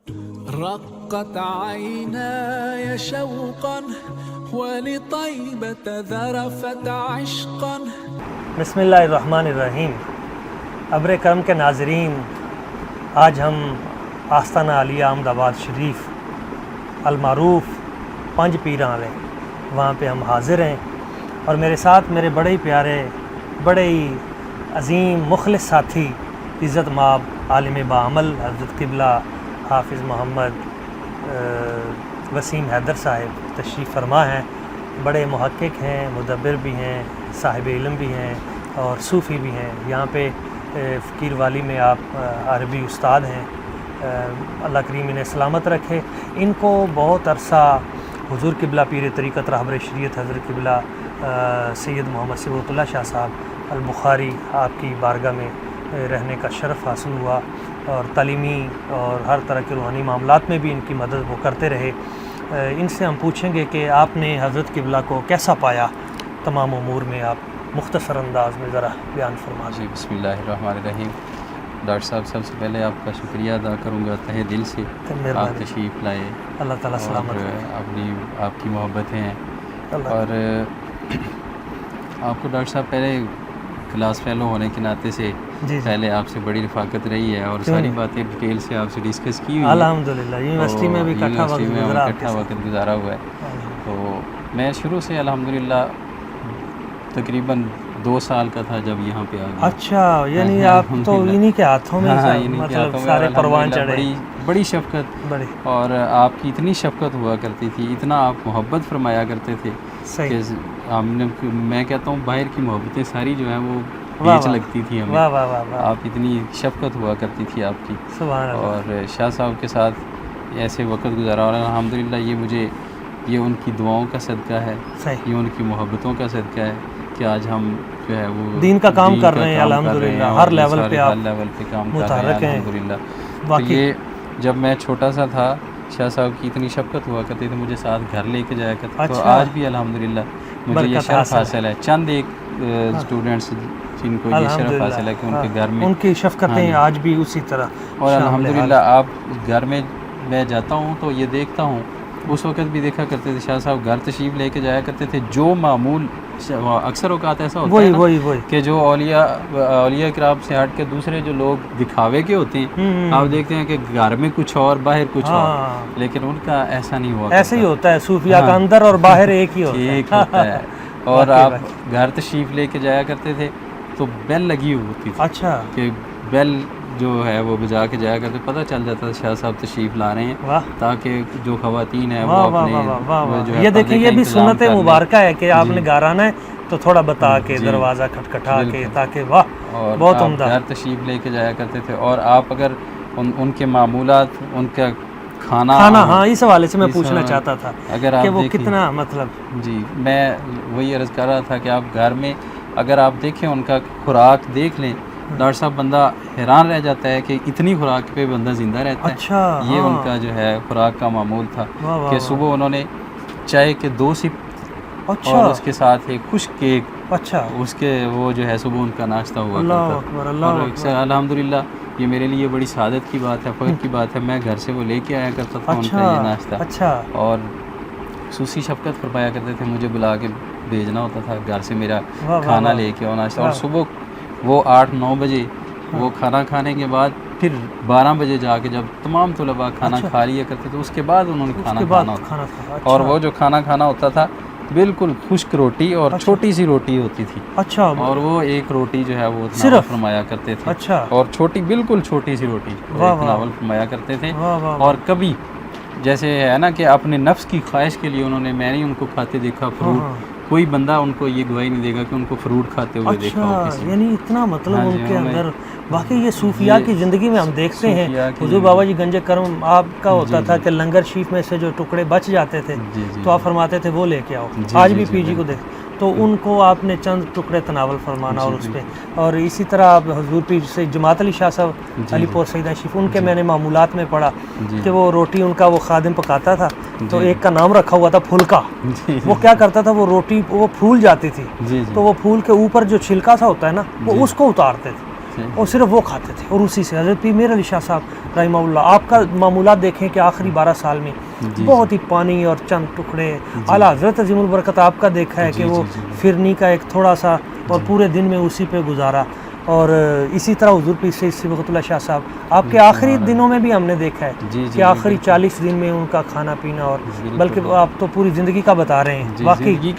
رقت عيناي شوقا ولطيبة ذرفت عشقا. بسم اللہ الرحمن الرحیم. ابر کرم کے ناظرین، آج ہم آستانہ علیہ احمد آباد شریف المعروف پنج پیراں والے وہاں پہ ہم حاضر ہیں، اور میرے ساتھ میرے بڑے ہی پیارے، بڑے ہی عظیم مخلص ساتھی، عزت مآب عالم باعمل حضرت قبلہ حافظ محمد وسیم حیدر صاحب تشریف فرما ہیں. بڑے محقق ہیں، مدبر بھی ہیں، صاحب علم بھی ہیں اور صوفی بھی ہیں. یہاں پہ فقیر والی میں آپ عربی استاد ہیں. اللہ کریم انہیں سلامت رکھے. ان کو بہت عرصہ حضور قبلہ پیر طریقت رہبر شریعت حضرت قبلہ سید محمد ثبوت اللہ شاہ صاحب البخاری آپ کی بارگاہ میں رہنے کا شرف حاصل ہوا، اور تعلیمی اور ہر طرح کے روحانی معاملات میں بھی ان کی مدد وہ کرتے رہے. ان سے ہم پوچھیں گے کہ آپ نے حضرت قبلہ کو کیسا پایا. تمام امور میں آپ مختصر انداز میں ذرا بیان فرما دیں. بسم اللہ الرحمن الرحیم. ڈاکٹر صاحب، سب سے پہلے آپ کا شکریہ ادا کروں گا تہہ دل سے. آپ تشریف لائے، اللہ تعالیٰ سلامت اپنی آپ کی محبتیں ہیں. اور آپ کو ڈاکٹر صاحب پہلے کلاس فیلو ہونے کے ناطے سے پہلے آپ سے بڑی رفاقت رہی ہے، اور ساری باتیں ڈیٹیل سے آپ سے ڈسکس کی ہوئی ہیں. الحمدللہ یونیورسٹی میں بھی اکٹھا وقت گزارا ہوا ہے. تو میں شروع سے الحمدللہ تقریباً 2 سال کا تھا جب یہاں پہ آ گیا. اچھا، یعنی آپ تو انہی کے ہاتھوں میں مطلب سارے پروان چڑھے. بڑی شفقت، اور آپ کی اتنی شفقت ہوا کرتی تھی، اتنا آپ محبت فرمایا کرتے تھے کہ میں کہتا ہوں باہر کی محبتیں ساری جو ہیں وہ بیچ لگتی تھی ہمیں. آپ اتنی شفقت ہوا کرتی تھی آپ کی. اور شاہ صاحب کے ساتھ ایسے وقت گزارا، اور الحمدللہ یہ ان کی دعاؤں کا صدقہ ہے، یہ ان کی محبتوں کا صدقہ ہے کہ آج ہم جو ہے وہ دین کا کام کر رہے ہیں. الحمدللہ ہر لیول پہ آپ کام کر رہے ہیں الحمدللہ. تو یہ جب میں چھوٹا سا تھا، شاہ صاحب کی اتنی شفقت ہوا کرتی تھی، مجھے ساتھ گھر لے کے جایا کرتے. تو آج بھی الحمدللہ مجھے یہ شرف حاصل ہے. چند ایک اسٹوڈنٹس جن کو یہ شرف حاصل ہے کہ ان کے گھر میں ان کی شفقتیں آج بھی اسی طرح. اور الحمدللہ آپ گھر میں جاتا ہوں تو یہ دیکھتا ہوں، اس وقت بھی دیکھا کرتے تھے شاہ صاحب گھر تشریف لے کے جایا کرتے تھے. جو معمول اکثر اوقات ایسا ہوتا ہے کہ جو اولیاء کرام سے ہٹ کے دوسرے جو لوگ دکھاوے کے ہوتے ہیں، آپ دیکھتے ہیں کہ گھر میں کچھ اور باہر کچھ اور، لیکن ان کا ایسا نہیں ہوا. ایسے ہی ہوتا ہے صوفیہ کا اندر اور باہر ایک ہی ہوتا ہے. اور آپ گھر تشریف لے کے جایا کرتے تھے تو بیل لگی ہوتی تھی. اچھا، کہ بیل جو ہے وہ بجا کے جایا کرتے، پتہ چل جاتا تھا شاہ صاحب تشریف لا رہے ہیں، تاکہ جو خواتین ہیں وہ اپنے یہ دیکھیں یہ بھی سنت مبارکہ ہے کہ آپ نے گھر آنا ہے تو تھوڑا بتا کے دروازہ کھٹکھٹا کے، تاکہ بہت عمدہ. گھر تشریف لے کے جایا کرتے تھے، اور آپ اگر ان کے معمولات، ان کا کھانا، ہاں اس حوالے سے میں پوچھنا چاہتا تھا کہ وہ کتنا مطلب. جی، میں وہی عرض کر رہا تھا کہ آپ گھر میں اگر آپ دیکھیں ان کا خوراک دیکھ لیں، ڈاکٹر صاحب بندہ حیران رہ جاتا ہے کہ اتنی خوراک پہ بندہ زندہ رہتا ہے. اچھا، یہ ان کا جو ہے خوراک کا معمول تھا کہ صبح انہوں نے چائے کے 2 سپ اور اس کے ساتھ ایک خشک کیک. اچھا، اس کے وہ جو ہے صبح ان کا ناشتہ ہوا کرتا تھا. الحمدللہ یہ میرے لیے بڑی سعادت کی بات ہے، فخر کی بات ہے. میں گھر سے وہ لے کے آیا کرتا تھا ان کا یہ ناشتہ، اور خصوصی شفقت فرمایا کرتے تھے. مجھے بلا کے بھیجنا ہوتا تھا گھر سے میرا کھانا لے کے اور ناشتہ. اور صبح وہ 8-9 بجے وہ کھانا کھانے کے بعد پھر 12 بجے جا کے جب تمام طلباء کھانا کھا لیا کرتے تھے، اس کے بعد انہوں نے کھانا کھانا ہوتا. اور وہ جو کھانا کھانا ہوتا تھا بالکل خشک روٹی اور چھوٹی سی روٹی ہوتی تھی. اچھا، اور وہ ایک روٹی جو ہے وہ تناول فرمایا کرتے تھے. اچھا، اور چھوٹی بالکل چھوٹی سی روٹی تناول فرمایا کرتے تھے. اور کبھی جیسے ہے نا کہ اپنے نفس کی خواہش کے لیے انہوں نے، میں نے ان کو کھاتے دیکھا فروٹ. کوئی بندہ ان کو یہ گواہی نہیں دے گا کہ ان کو فروٹ کھاتے ہوئے دیکھا ہو کسی. یعنی اتنا مطلب ان کے اندر باقی یہ صوفیاء کی زندگی میں ہم دیکھتے ہیں. حضور بابا جی گنج کرم آپ کا ہوتا تھا کہ لنگر شریف میں سے جو ٹکڑے بچ جاتے تھے تو آپ فرماتے تھے وہ لے کے آؤ. آج بھی پی جی کو دیکھ تو ان کو آپ نے چند ٹکڑے تناول فرمانا اور اس پہ. اور اسی طرح آپ حضور پیر سے جماعت علی شاہ صاحب علی پور سیدہ شریف، ان کے میں نے معمولات میں پڑھا کہ وہ روٹی ان کا وہ خادم پکاتا تھا تو ایک کا نام رکھا ہوا تھا پھلکا. وہ کیا کرتا تھا، وہ روٹی وہ پھول جاتی تھی تو وہ پھول کے اوپر جو چھلکا سا ہوتا ہے نا وہ اس کو اتارتے تھے. اور صرف وہ کھاتے تھے، اور اسی سے حضرت پیر میر علی شاہ صاحب رحمہ اللہ، آپ کا معمولات دیکھیں کہ آخری 12 سال میں بہت ہی پانی اور چند ٹکڑے، اعلیٰ حضرت عظیم البرکت آپ کا دیکھا ہے کہ وہ فرنی کا ایک تھوڑا سا، اور پورے دن میں اسی پہ گزارا، اور اسی طرح حضور پیر سید صبغت اللہ شاہ صاحب آپ کے آخری دنوں میں بھی ہم نے دیکھا ہے کہ آخری 40 دن میں ان کا کھانا پینا، اور بلکہ آپ تو پوری زندگی کا بتا رہے ہیں، واقعی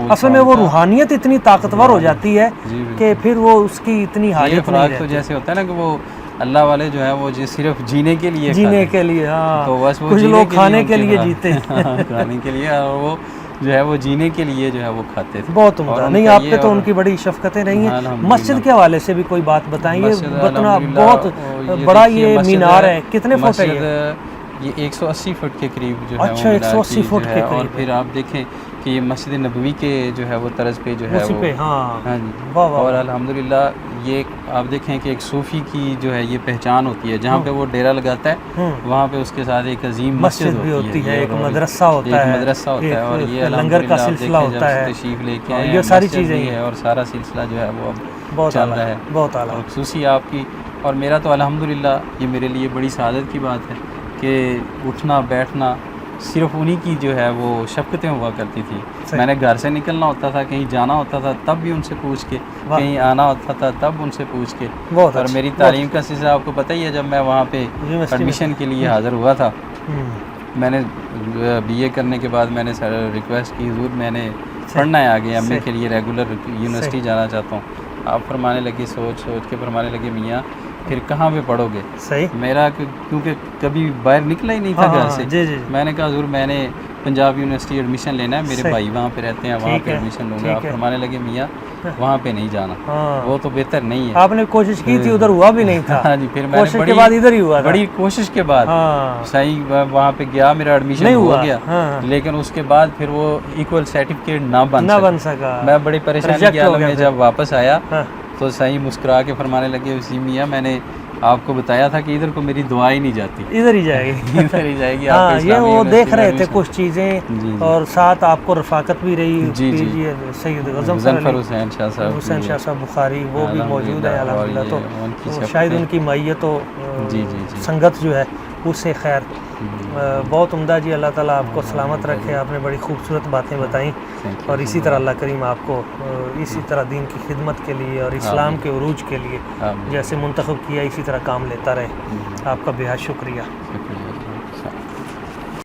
اصل میں وہ روحانیت اتنی طاقتور ہو جاتی ہے کہ پھر وہ اس کی اتنی حاجت نہیں رہتی۔ تو جیسے ہوتا ہے نا کہ وہ اللہ والے جو ہے وہ صرف جینے کے لیے ہاں، تو بس وہ کچھ لوگ کھانے کے لیے جیتے ہیں، کھانے کے لیے، اور وہ جو ہے وہ جینے کے لیے جو ہے وہ کھاتے تھے۔ بہت عمدہ۔ نہیں، آپ پہ تو ان کی بڑی شفقتیں رہی ہیں۔ مسجد کے حوالے سے بھی کوئی بات بتائیں، یہ بتنا بہت بڑا یہ مینار ہے، کتنے فٹ ہے یہ 180 فٹ کے قریب جو ہے، اچھا 180 فٹ کے قریب، اور پھر آپ دیکھیں کہ یہ مسجد نبوی کے جو ہے وہ طرز پہ جو ہے وہ، ہاں جی، اور الحمدللہ یہ آپ دیکھیں کہ ایک صوفی کی جو ہے یہ پہچان ہوتی ہے، جہاں پہ وہ ڈیرا لگاتا ہے وہاں پہ اس کے ساتھ ایک عظیم مسجد بھی ہوتی ہے، ایک مدرسہ ہوتا ہے، اور یہ لنگر کا سلسلہ ہوتا ہے، تشریف لے کے یہ ساری چیزیں ہیں، اور سارا سلسلہ جو ہے وہ اب چل رہا ہے، بہت اعلیٰ، خصوصی آپ کی اور میرا تو الحمدللہ یہ میرے لیے بڑی سعادت کی بات ہے کہ اٹھنا بیٹھنا صرف انہی کی جو ہے وہ شفقتیں ہوا کرتی تھی۔ میں نے گھر سے نکلنا ہوتا تھا، کہیں جانا ہوتا تھا تب بھی ان سے پوچھ کے، کہیں آنا ہوتا تھا تب ان سے پوچھ کے، اور میری تعلیم کا سلسلہ آپ کو پتہ ہی ہے، جب میں وہاں پہ ایڈمیشن کے لیے حاضر ہوا تھا، میں نے بی اے کرنے کے بعد میں نے ریکویسٹ کی، حضور میں نے پڑھنا ہے آگے، ایم اے کے لیے ریگولر یونیورسٹی جانا چاہتا ہوں۔ آپ فرمانے لگے، سوچ کے فرمانے لگے، میاں پھر کہاں پہ پڑھو گے؟ صحیح، میرا کیونکہ کبھی باہر نکلا ہی نہیں تھا گھر سے، میں نے کہا حضور میں نے پنجاب یونیورسٹی ایڈمیشن لینا ہے، میرے بھائی وہاں پہ رہتے ہیں، وہاں پہ ایڈمیشن لوں گا۔ آپ فرمانے لگے، میاں وہاں پہ نہیں جانا، وہ تو بہتر نہیں ہے۔ آپ نے کوشش کی تھی، ادھر ہوا بھی نہیں تھا۔ ہاں جی، پھر میں نے بڑی کوشش کے بعد صحیح وہاں پہ گیا، میرا ایڈمیشن ہو گیا، لیکن اس کے بعد پھر وہ ایکول سرٹیفکیٹ نہ بن سکا۔ میں بڑی پریشانی کے حال میں جب واپس آیا تو صحیح مسکرا کے فرمانے لگے، وسیم میاں میں نے آپ کو بتایا تھا کہ ادھر کو میری دعا ہی نہیں جاتی، ادھر ہی جائے گی، ادھر ہی جائے گی۔ ہاں، یہ وہ دیکھ رہے تھے کچھ چیزیں، اور ساتھ آپ کو رفاقت بھی رہی۔ سید غضنفر حسین شاہ صاحب بخاری وہ بھی موجود ہے الحمدللہ، تو شاید ان کی معیت و سنگت جو ہے اس سے خیر بہت عمدہ جی۔ اللہ تعالیٰ آپ کو سلامت رکھے، آپ نے بڑی خوبصورت باتیں بتائیں، اور اسی طرح اللہ کریم آپ کو اسی طرح دین کی خدمت کے لیے اور اسلام کے عروج کے لیے جیسے منتخب کیا اسی طرح کام لیتا رہے۔ آپ کا بے حد شکریہ۔